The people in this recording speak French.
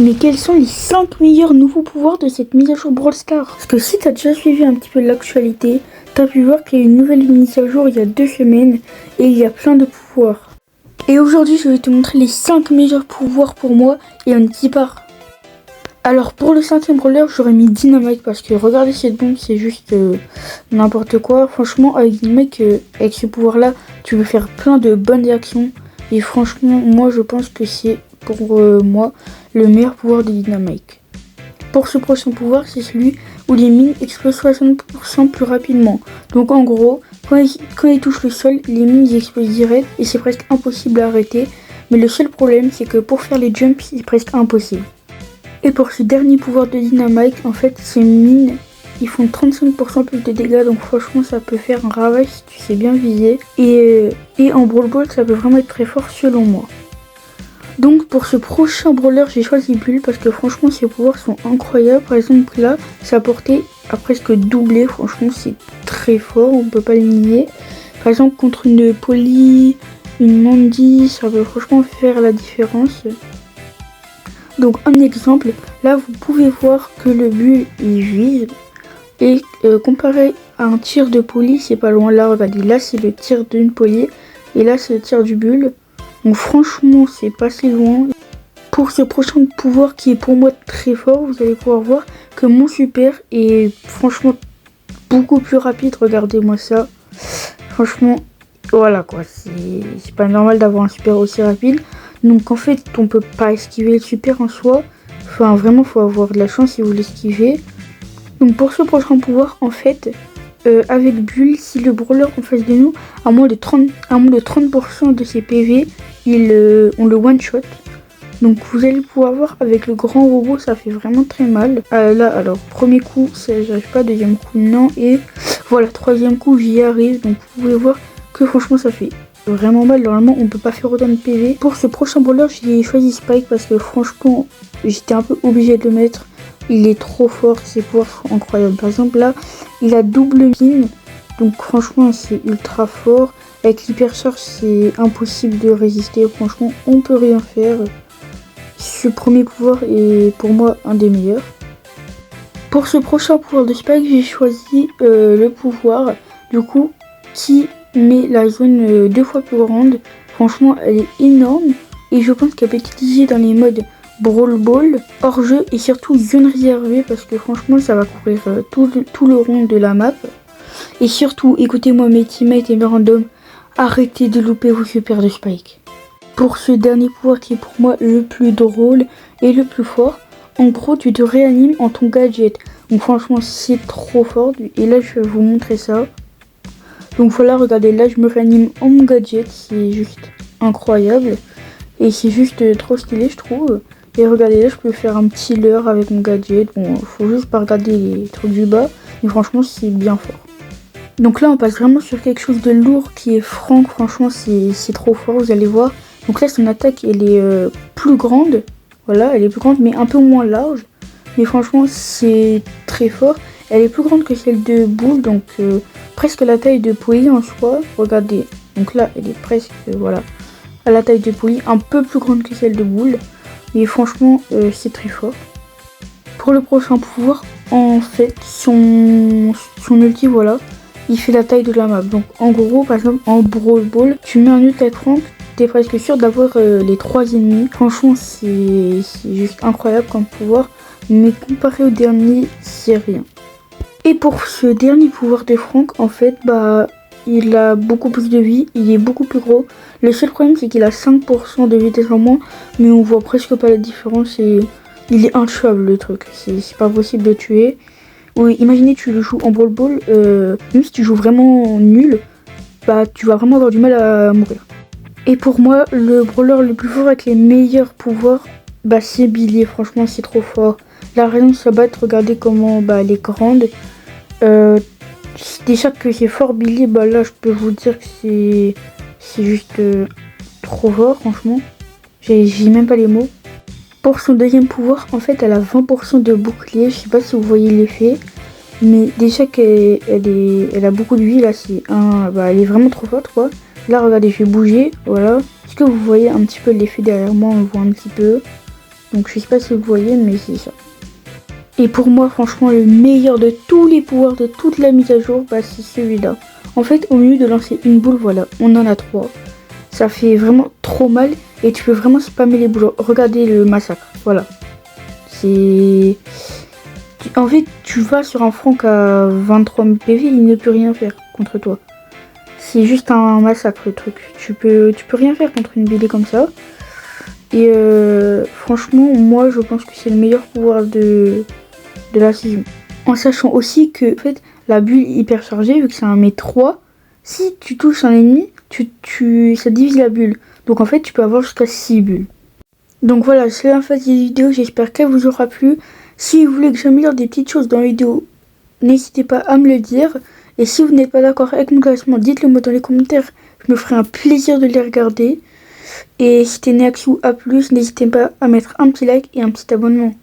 Mais quels sont les 5 meilleurs nouveaux pouvoirs de cette mise à jour Brawl Stars? Parce que si t'as déjà suivi un petit peu l'actualité, t'as pu voir qu'il y a une nouvelle mise à jour il y a 2 semaines et il y a plein de pouvoirs. Et aujourd'hui je vais te montrer les 5 meilleurs pouvoirs pour moi et on y part. Alors pour le 5ème brawler j'aurais mis Dynamite parce que regardez cette bombe, c'est juste n'importe quoi. Franchement avec Dynamite, avec ce pouvoir là tu peux faire plein de bonnes actions. Et franchement moi je pense que c'est pour moi le meilleur pouvoir de Dynamite. Pour ce prochain pouvoir c'est celui où les mines explosent 60% plus rapidement. Donc en gros quand ils touchent le sol les mines ils explosent direct et c'est presque impossible à arrêter. Mais le seul problème c'est que pour faire les jumps c'est presque impossible. Et pour ce dernier pouvoir de Dynamite, en fait, ces mines, ils font 35% plus de dégâts, donc franchement, ça peut faire un ravage si tu sais bien viser. Et en Brawl Ball, ça peut vraiment être très fort selon moi. Donc pour ce prochain brawler, j'ai choisi Bull parce que franchement, ses pouvoirs sont incroyables. Par exemple, là, sa portée a presque doublé. Franchement, c'est très fort, on peut pas le nier. Par exemple, contre une Polly, une Mandy, ça peut franchement faire la différence. Donc un exemple, là vous pouvez voir que le bull il vise et comparé à un tir de Polly, c'est pas loin. Là regardez, là c'est le tir d'une Polly et là c'est le tir du bull. Donc franchement c'est pas si loin. Pour ce prochain pouvoir qui est pour moi très fort, vous allez pouvoir voir que mon super est franchement beaucoup plus rapide. Regardez-moi ça. Franchement voilà quoi, c'est pas normal d'avoir un super aussi rapide. Donc en fait on peut pas esquiver le super en soi. Enfin vraiment faut avoir de la chance si vous l'esquivez. Donc pour ce prochain pouvoir en fait avec Bull, si le brawler en face de nous à moins de 30% de ses PV, on le one shot. Donc vous allez pouvoir voir avec le grand robot ça fait vraiment très mal. Là alors premier coup j'arrive pas, deuxième coup non et voilà troisième coup j'y arrive. Donc vous pouvez voir que franchement ça fait vraiment mal. Normalement on peut pas faire autant de PV. Pour ce prochain brawler j'ai choisi Spike parce que franchement j'étais un peu obligé de le mettre. Il est trop fort, ses pouvoirs sont incroyables. Par exemple là il a double mine, donc franchement c'est ultra fort. Avec l'hypercharge c'est impossible de résister, franchement on peut rien faire. Ce premier pouvoir est pour moi un des meilleurs. Pour ce prochain pouvoir de Spike j'ai choisi le pouvoir du coup qui met la zone 2 fois plus grande. Franchement elle est énorme et je pense qu'elle peut être utilisée dans les modes Brawl Ball, hors jeu et surtout zone réservée parce que franchement ça va couvrir tout le rond de la map. Et surtout écoutez-moi mes teammates et mes randoms, arrêtez de louper vos super de Spike. Pour ce dernier pouvoir qui est pour moi le plus drôle et le plus fort, en gros tu te réanimes en ton gadget. Donc franchement c'est trop fort et là je vais vous montrer ça. Donc voilà, regardez, là je me réanime en mon gadget, c'est juste incroyable. Et c'est juste trop stylé je trouve. Et regardez là, je peux faire un petit leurre avec mon gadget. Bon, faut juste pas regarder les trucs du bas. Mais franchement c'est bien fort. Donc là on passe vraiment sur quelque chose de lourd qui est Franck. Franchement c'est trop fort, vous allez voir. Donc là son attaque elle est plus grande. Voilà, elle est plus grande mais un peu moins large. Mais franchement c'est très fort. Elle est plus grande que celle de Bull, donc presque la taille de Polly en soi. Regardez, donc là elle est presque voilà à la taille de Polly, un peu plus grande que celle de Bull. Mais franchement c'est très fort. Pour le prochain pouvoir, en fait son ulti voilà, il fait la taille de la map. Donc en gros par exemple en Brawl Ball, tu mets un ulti avec Franck, t'es presque sûr d'avoir les 3 ennemis. Franchement c'est juste incroyable comme pouvoir. Mais comparé au dernier, c'est rien. Et pour ce dernier pouvoir de Franck, en fait, bah, il a beaucoup plus de vie, il est beaucoup plus gros. Le seul problème, c'est qu'il a 5% de vitesse en moins, mais on voit presque pas la différence et il est intuable le truc. C'est pas possible de tuer. Oui, imaginez tu le joues en Brawl Ball, même si tu joues vraiment nul, bah tu vas vraiment avoir du mal à mourir. Et pour moi, le brawler le plus fort avec les meilleurs pouvoirs, bah c'est Billy. Franchement, c'est trop fort. La raison de se battre, regardez comment bah, elle est grande. Déjà que c'est fort Billy, bah là je peux vous dire que c'est juste trop fort franchement. J'ai même pas les mots. Pour son deuxième pouvoir, en fait elle a 20% de bouclier. Je sais pas si vous voyez l'effet. Mais déjà qu'elle a beaucoup de vie là, bah, elle est vraiment trop forte quoi. Là regardez, je vais bouger, voilà. Est-ce que vous voyez un petit peu l'effet derrière moi? On le voit un petit peu. Donc je sais pas si vous voyez, mais c'est ça. Et pour moi, franchement, le meilleur de tous les pouvoirs de toute la mise à jour, bah, c'est celui-là. En fait, au lieu de lancer une boule, voilà, on en a 3. Ça fait vraiment trop mal et tu peux vraiment spammer les boules. Regardez le massacre, voilà. C'est... En fait, tu vas sur un Franck à 23 000 PV, il ne peut rien faire contre toi. C'est juste un massacre le truc. Tu peux rien faire contre une BD comme ça. Et franchement, moi je pense que c'est le meilleur pouvoir de la saison. En sachant aussi que en fait, la bulle hyper chargée, vu que c'est un mètre 3, si tu touches un ennemi, ça divise la bulle. Donc en fait, tu peux avoir jusqu'à 6 bulles. Donc voilà, c'est la fin de cette vidéo, j'espère qu'elle vous aura plu. Si vous voulez que j'améliore des petites choses dans la vidéo, n'hésitez pas à me le dire. Et si vous n'êtes pas d'accord avec mon classement, dites-le moi dans les commentaires. Je me ferai un plaisir de les regarder. Et si t'es né à plus, n'hésitez pas à mettre un petit like et un petit abonnement.